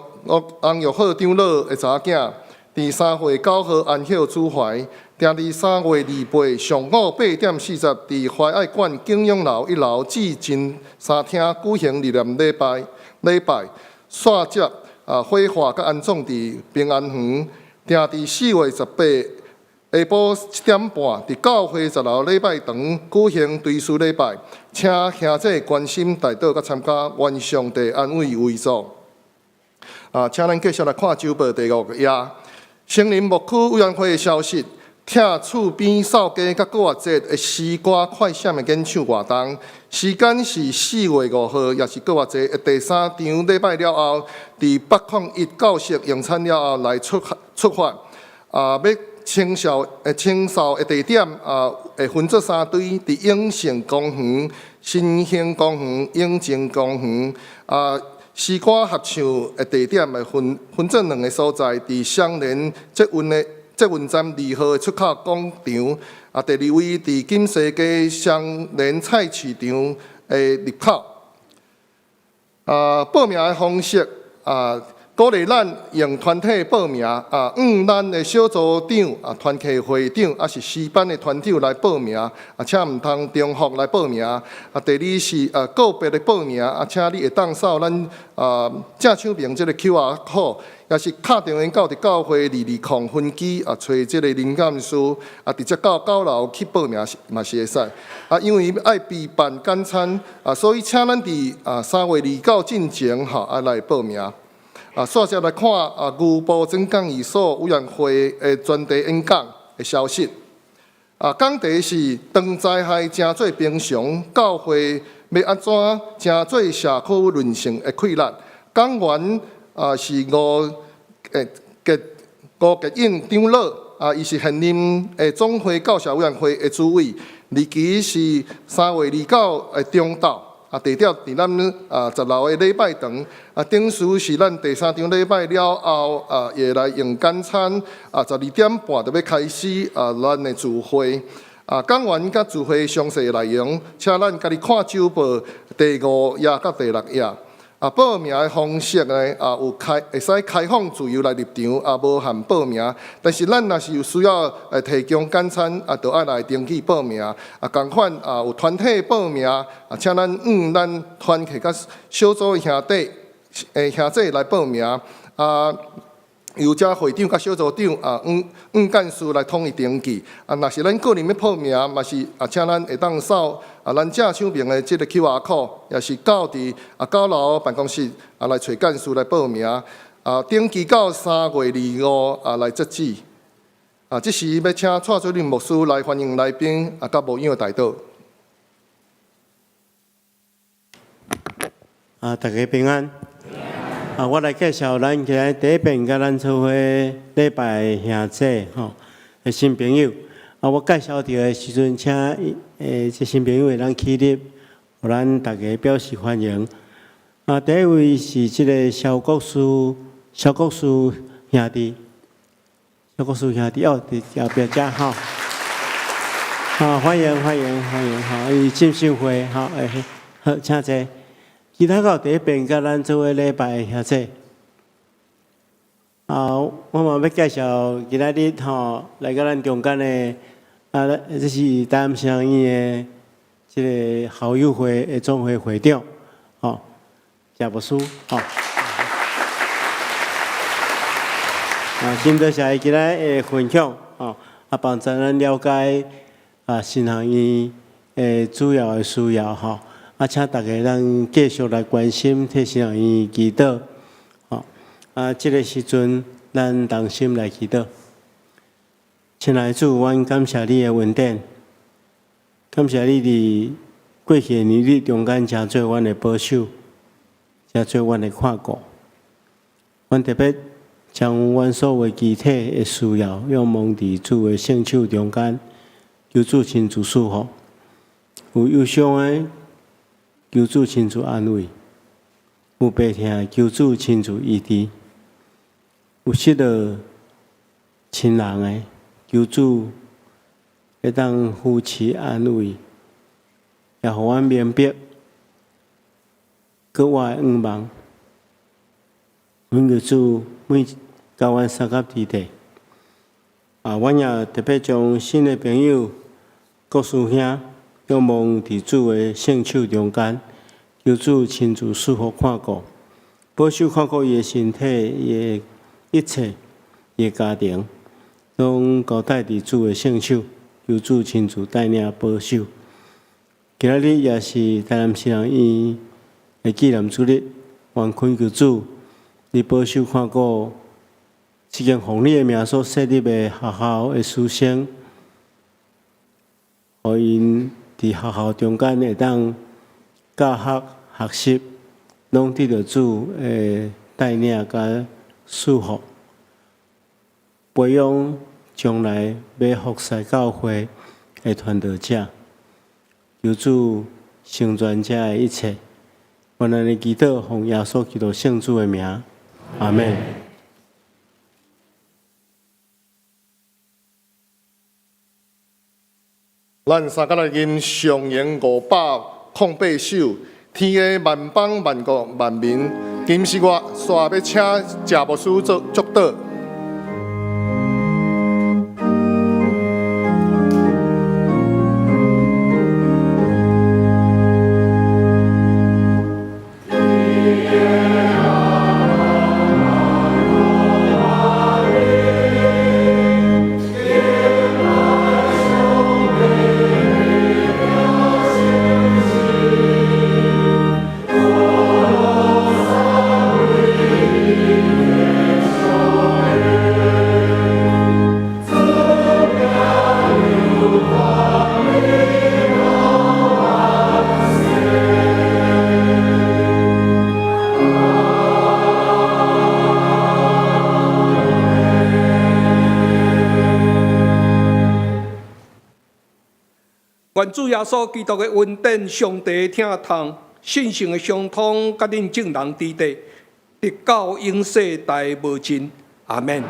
[SPEAKER 2] 玉好長老的查囝，佇3月9號安歇主懷。定佇3月28上午8點40，佇懷愛館景仰樓1樓至真三廳舉行紀念禮拜，煞接火化甲安葬佇平安園。定佇4月18下晡1點半，佇教會10樓禮拜堂舉行追思禮拜，請兄姐關心代禱甲參加，願上帝安慰為助。請咱繼續來看週報第5頁，成林牧區委員會的消息。拆厝邊掃街甲國樂節的詩歌快閃的演唱活動，時間是4月5號，也是國樂節的第3場禮拜了後，佇801教室用餐了後來出發。要清掃的地點會分作3隊，佇永盛公園、新興公園、永靖公園。詩歌合唱的地點會分作2個所在，佇雙連捷運站2號的出口廣場，第2位佇金沙街雙連菜市場的入口。報名的方式鼓勵咱用團體報名咱的小組長團契會長是詩班的團長來報名請唔通重複來報名第2是個別的報名請你會當掃咱正手邊這個 QR code。也是敲電話到佇教會220分機找這個靈感書直接到9樓去報名嘛是會使因為愛備辦簡餐所以請咱佇3月29進前來報名煞接來看牛埔曾講義所委員會的專題演講的消息講題是當災害真做平常，教會要安怎真做社區韌性的潰爛講完。是吳傑英長老，伊是現任總會教社委員會的主委，日期是3月29的中晝，地點佇咱10樓的禮拜堂，頂數是咱第3場禮拜了後，會來用簡餐，12點半就要開始咱的聚會，講完甲聚會詳細內容，請咱家己看週報第5頁甲第6頁。報名的方式呢，會使開放自由來入場，無限報名。但是咱若是有需要提供簡餐，就愛來登記報名。同款有團體報名，請咱團體甲小組兄弟兄姐來報名。由這會長甲小組長幹事來統一登記。若是咱個人要報名，嘛是請咱會當掃咱正手邊的這個 QR code， 也是到佇9樓辦公室來找幹事來報名。登記到3月25來截止。這是要請蔡主任牧師來歡迎來賓，甲牧養的代禱。
[SPEAKER 1] 大家平安。我來介紹咱今日第一遍甲咱做伙禮拜兄姐的新朋友。我介紹到的時陣，請這新朋友會當起立，互咱大家表示歡迎。第一位是這個蕭國書兄弟，蕭國書兄弟哦，佇後壁遮好，歡迎，伊進信會好，請坐。其他個第一遍甲咱做伙禮拜兄姐，我嘛要介紹今仔日來甲咱中間的這是台南聖院的這個校友會的總會會長謝牧師今得下今仔的分享幫助咱了解新學院的主要的需要請大家咱繼續來關心替新學院祈禱這個時陣咱同心來祈禱。親愛的主，阮感謝你的恩典，感謝你佇過去的年日中間真做阮的保守，真做阮的看顧。阮特別將阮所有具體的需要，仰望佇主的聖手中間，求主親自賜福。有憂傷的，求主親自安慰；有病痛的，求主親自醫治；有失落親人的，求主會當扶持安慰，也互阮明白，閣我的願望。阮求主每甲阮三甲地地，阮也特別將新的朋友、各師兄，仰望佇主的聖手中間，求主親自賜福看顧，保守看顧伊的身體、伊的一切、伊的家庭，攏交代佇主的聖手，求主親自帶領保守。今仔日也是台南新學院的紀念主日，願懇求主，你保守看顧這間奉你的名所設立的學校的師生，互因佇學校中間會當教學學習，攏得到主的帶領甲賜福，培養將來要服侍教會的傳道者。求主成全這的一切，願咱的祈禱奉耶穌基督聖主的名，阿們。
[SPEAKER 2] 咱三甲來吟上言508首，天下萬邦萬國萬民，今是我煞要請謝牧師做祝禱。
[SPEAKER 3] 願主耶穌基督的恩典、上帝聽通、信心的相通，甲恁眾人佇地，直到永世代無盡。阿們。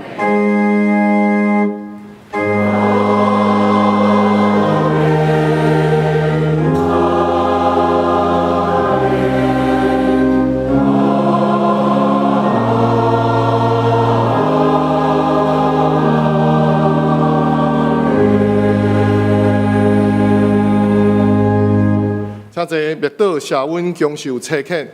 [SPEAKER 2] 請坐，滅倒謝阮恭受差遣。